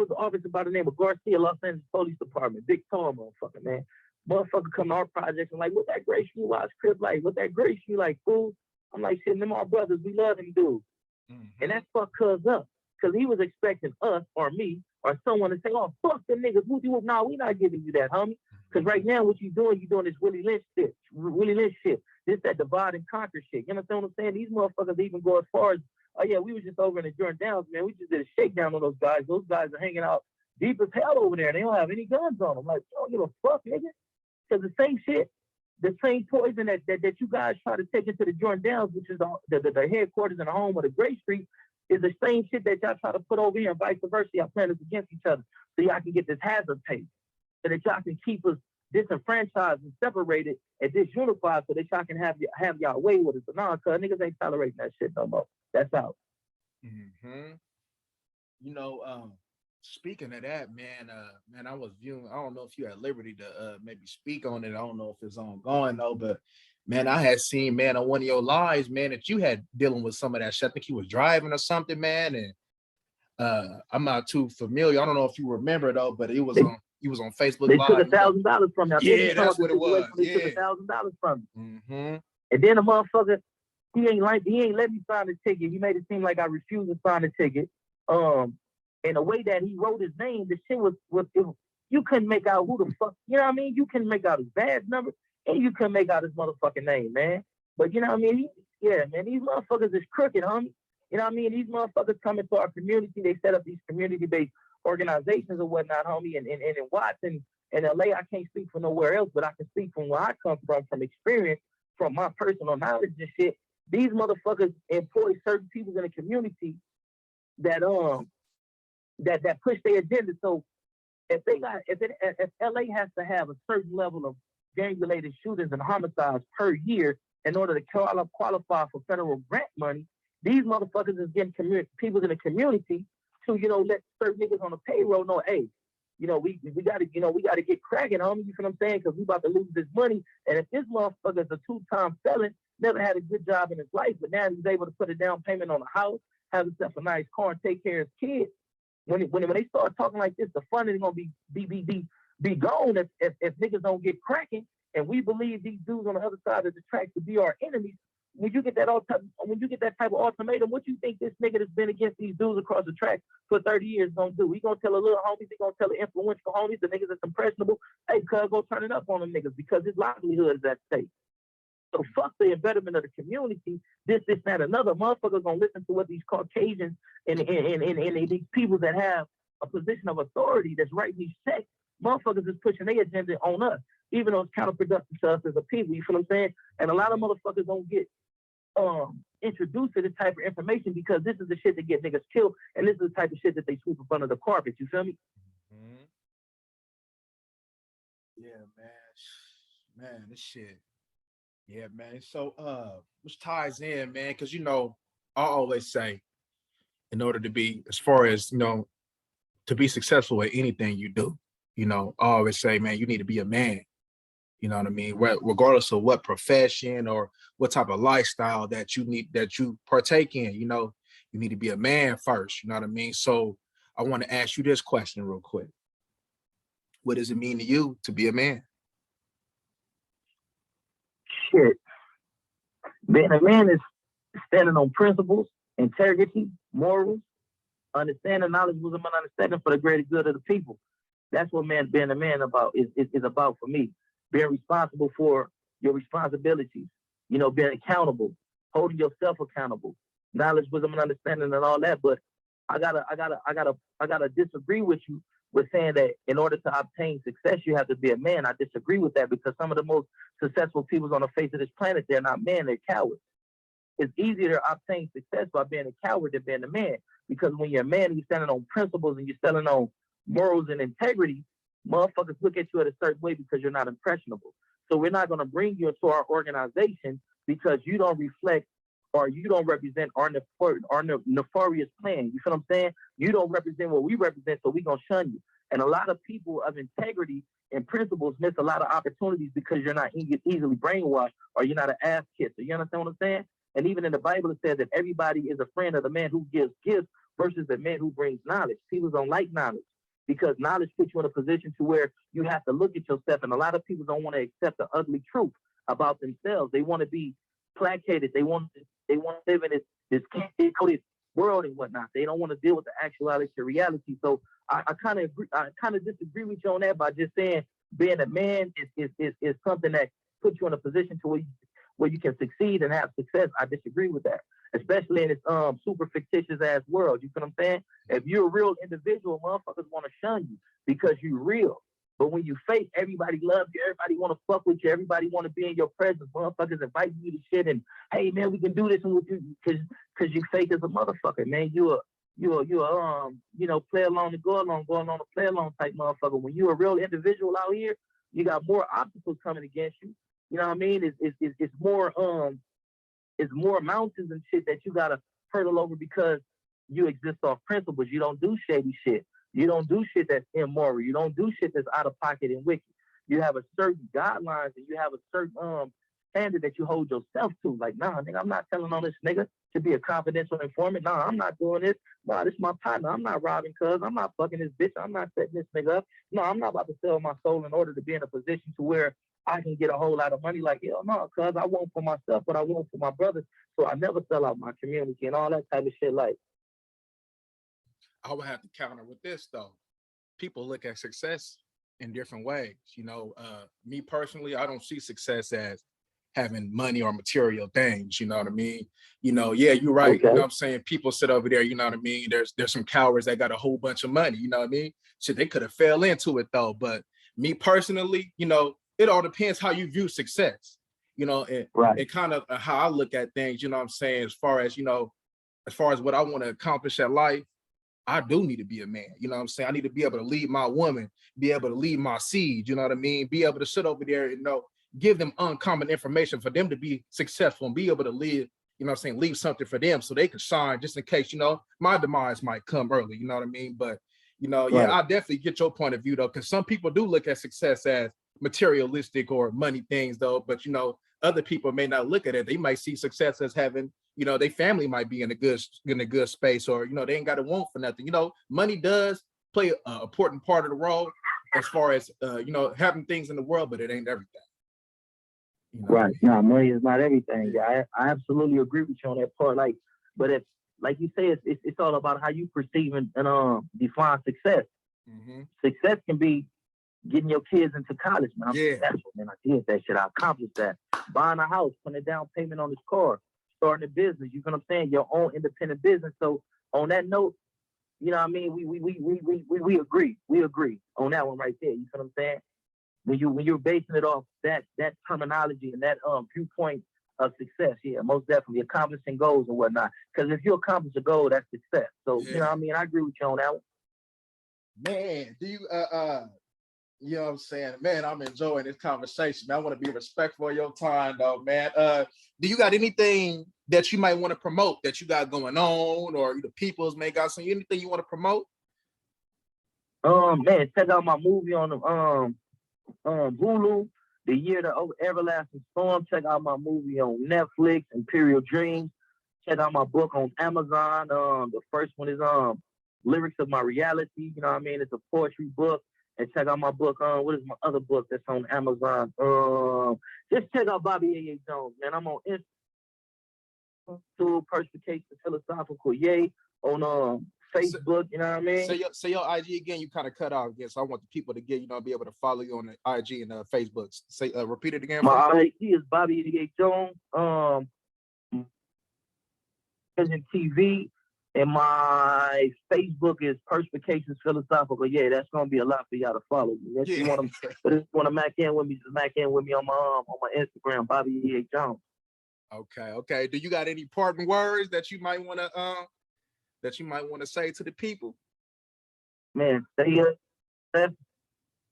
an officer by the name of Garcia, Los Angeles Police Department. Big tall motherfucker, man. Motherfucker come to our projects and like, what that gray shoe watch Crip like? What that gray shoe like, fool? I'm like, shit, them our brothers. We love them dudes. And that's fucked Cuz up. Because he was expecting us or me or someone to say, oh, fuck them niggas. Nah, we not giving you that, homie. Because right now what you're doing this Willie Lynch shit. This, that divide and conquer shit. You understand what I'm saying? These motherfuckers even go as far as, oh yeah, we was just over in the Jordan Downs, man. We just did a shakedown on those guys. Those guys are hanging out deep as hell over there. They don't have any guns on them. Like, don't give a fuck, nigga. Because the same shit, the same poison that you guys try to take into the Jordan Downs, which is the headquarters and the home of the Gray Street, is the same shit that y'all try to put over here, and vice versa. Y'all playing us against each other so y'all can get this hazard pay, so that y'all can keep us disenfranchised and separated and disunified, so that y'all can have y'all way with us. But nah, cuz niggas ain't tolerating that shit no more. That's out. Speaking of that, man, I was viewing, I don't know if you had liberty to maybe speak on it. I don't know if it's ongoing though, but man, I had seen, man, on one of your lives, man, that you had dealing with some of that shit. I think you was driving or something, man, and I'm not too familiar. I don't know if you remember though, but you was on Facebook They Live. took $1,000 from me. Yeah, that's what it was. They took $1,000 from me. And then the motherfucker, he ain't let me sign the ticket. He made it seem like I refused to sign the ticket. And the way that he wrote his name, the shit you couldn't make out who the fuck, you know what I mean? You couldn't make out his badge number, and you couldn't make out his motherfucking name, man. But you know what I mean? Yeah, man, these motherfuckers is crooked, homie. You know what I mean? These motherfuckers come into our community, they set up these community-based organizations or whatnot, homie, and in Watts and LA, I can't speak for nowhere else, but I can speak from where I come from experience, from my personal knowledge and shit. These motherfuckers employ certain people in the community that that push their agenda. So if LA has to have a certain level of gang-related shootings and homicides per year in order to qualify for federal grant money, these motherfuckers is getting people in the community to, let certain niggas on the payroll know, hey, we gotta get cracking, homie. You feel what I'm saying? Because we about to lose this money. And if this motherfucker is a 2-time felon, never had a good job in his life, but now he's able to put a down payment on a house, have himself a nice car, and take care of his kids. When they start talking like this, the funding is gonna be gone if niggas don't get cracking. And we believe these dudes on the other side of the tracks to be our enemies. When you get that type of ultimatum, what you think this nigga that's been against these dudes across the track for 30 years gonna do? He gonna tell a little homies, he gonna tell the influential homies, the niggas that's impressionable, hey, cuz, go turn it up on them niggas because his livelihood is at stake. So fuck the embetterment of the community. This, that, another. Motherfuckers gonna listen to what these Caucasians and these people that have a position of authority that's writing these checks. Motherfuckers is pushing their agenda on us, even though it's counterproductive to us as a people. You feel what I'm saying? And a lot of motherfuckers don't get introduced to this type of information because this is the shit that get niggas killed, and this is the type of shit that they sweep up under the carpet. You feel me? Mm-hmm. Yeah, man, this shit. Yeah, man. So, which ties in, man, because I always say, in order to be, as far as to be successful at anything you do, I always say, man, you need to be a man. You know what I mean? Regardless of what profession or what type of lifestyle that you partake in, you need to be a man first. You know what I mean? So I want to ask you this question real quick. What does it mean to you to be a man? Shit. Being a man is standing on principles, integrity, morals, understanding, knowledge, wisdom, and understanding for the greater good of the people. That's what being a man is about for me. Being responsible for your responsibilities, being accountable, holding yourself accountable, knowledge, wisdom, and understanding, and all that. But I gotta disagree with you with saying that in order to obtain success, you have to be a man. I disagree with that because some of the most successful people on the face of this planet, they're not men, they're cowards. It's easier to obtain success by being a coward than being a man. Because when you're a man, you're standing on principles and you're standing on morals and integrity, motherfuckers look at you at a certain way because you're not impressionable. So we're not going to bring you into our organization because you don't reflect or you don't represent our nefarious plan. You feel what I'm saying? You don't represent what we represent, so we're going to shun you. And a lot of people of integrity and principles miss a lot of opportunities because you're not easily brainwashed or you're not an ass kisser. You understand what I'm saying? And even in the Bible, it says that everybody is a friend of the man who gives gifts versus the man who brings knowledge. People don't like knowledge because knowledge puts you in a position to where you have to look at yourself. And a lot of people don't want to accept the ugly truth about themselves. They want to be placated. They want to live in this coded world and whatnot. They don't want to deal with the actuality or reality. So I kind of disagree with you on that by just saying being a man is something that puts you in a position to where you can succeed and have success. I disagree with that, especially in this super fictitious ass world. You feel what I'm saying? If you're a real individual, motherfuckers want to shun you because you're real. But when you fake, everybody loves you. Everybody want to fuck with you. Everybody want to be in your presence. Motherfuckers invite you to shit and, hey man, we can do this with you because you fake as a motherfucker, man. You a play along to go along to play along type motherfucker. When you're a real individual out here, you got more obstacles coming against you. You know what I mean? It's more mountains and shit that you gotta hurdle over because you exist off principles. You don't do shady shit. You don't do shit that's immoral. You don't do shit that's out of pocket and wicked. You have a certain guidelines and you have a certain standard that you hold yourself to. Like, nah, nigga, I'm not telling on this nigga to be a confidential informant. Nah, I'm not doing this. Nah, this is my partner. I'm not robbing cuz. I'm not fucking this bitch. I'm not setting this nigga up. No, I'm not about to sell my soul in order to be in a position to where I can get a whole lot of money. Like, hell no, cuz I want for myself what I want for my brothers. So I never sell out my community and all that type of shit. Like, I would have to counter with this though. People look at success in different ways. Me personally, I don't see success as having money or material things. You know what I mean? Yeah, you're right. You know Okay. what I'm saying? People sit over there, you know what I mean? There's some cowards that got a whole bunch of money, you know what I mean? Shit, they could have fell into it though. But me personally, it all depends how you view success. And Right. it kind of how I look at things, you know what I'm saying, as far as what I want to accomplish at life. I do need to be a man. You know what I'm saying? I need to be able to lead my woman, be able to lead my seed. You know what I mean? Be able to sit over there and give them uncommon information for them to be successful and be able to live, you know what I'm saying, leave something for them so they can shine just in case, my demise might come early. You know what I mean? But, yeah, Right. I definitely get your point of view though, because some people do look at success as materialistic or money things though. But, other people may not look at it. They might see success as having their family might be in a good space, or they ain't got to want for nothing. Money does play an important part of the role as far as having things in the world, but it ain't everything. Right. No, money is not everything. Yeah, I absolutely agree with you on that part. But if, like you say, it's all about how you perceive and define success. Mm-hmm. Success can be getting your kids into college, man. I'm Yeah. successful, man. I did that shit. I accomplished that. Buying a house, putting a down payment on this car, starting a business. You know what I'm saying? Your own independent business. So on that note, you know what I mean? We agree. We agree on that one right there. You know what I'm saying? When you're basing it off that terminology and that viewpoint of success, yeah, most definitely accomplishing goals and whatnot. Because if you accomplish a goal, that's success. So Yeah. you know what I mean? I agree with you on that one. Man, do you you know what I'm saying? Man, I'm enjoying this conversation. I want to be respectful of your time, though, man. Do you got anything that you might want to promote that you got going on, or the people's may got anything you want to promote? Man, check out my movie on Hulu, The Year the Everlasting Storm. Check out my movie on Netflix, Imperial Dreams. Check out my book on Amazon. The first one is Lyrics of My Reality. You know what I mean? It's a poetry book. And check out my book on what is my other book that's on Amazon? Just check out Bobby A. Jones, man. I'm on Instagram, Perspication Philosophical, yay, on Facebook, you know what I mean? Say your IG again. You kind of cut out again, so I want the people to be able to follow you on the IG and Facebook. Say, repeat it again. My IG is Bobby A. Jones. TV, and my Facebook is Perspications Philosophical. Yeah, that's gonna be a lot for y'all to follow me. If you want to, but if you want to mac in with me, just mac in with me on my Instagram, Bobby A. Jones. Okay. Do you got any parting words that you might want to say to the people? Man, stay up.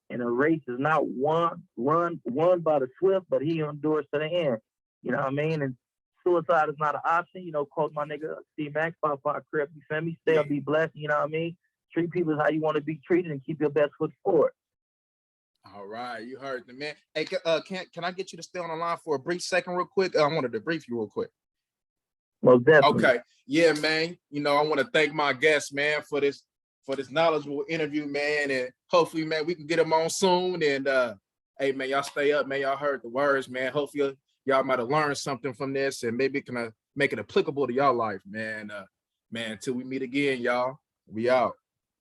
And a race is not won by the swift, but he endures to the end. You know what I mean? And suicide is not an option. Quote my nigga Steve Max, 5'5" Crip. You feel me? Stay up, be blessed. You know what I mean? Treat people how you want to be treated and keep your best foot forward. All right, you heard the man. Hey, can I get you to stay on the line for a brief second, real quick? I wanted to brief you real quick. Most definitely. Okay, yeah, man. I want to thank my guest, man, for this knowledgeable interview, man, and hopefully, man, we can get him on soon. And hey, man, y'all stay up, man. Y'all heard the words, man. Hopefully, y'all might have learned something from this, and maybe it can make it applicable to y'all life, man. Man, until we meet again, y'all. We out.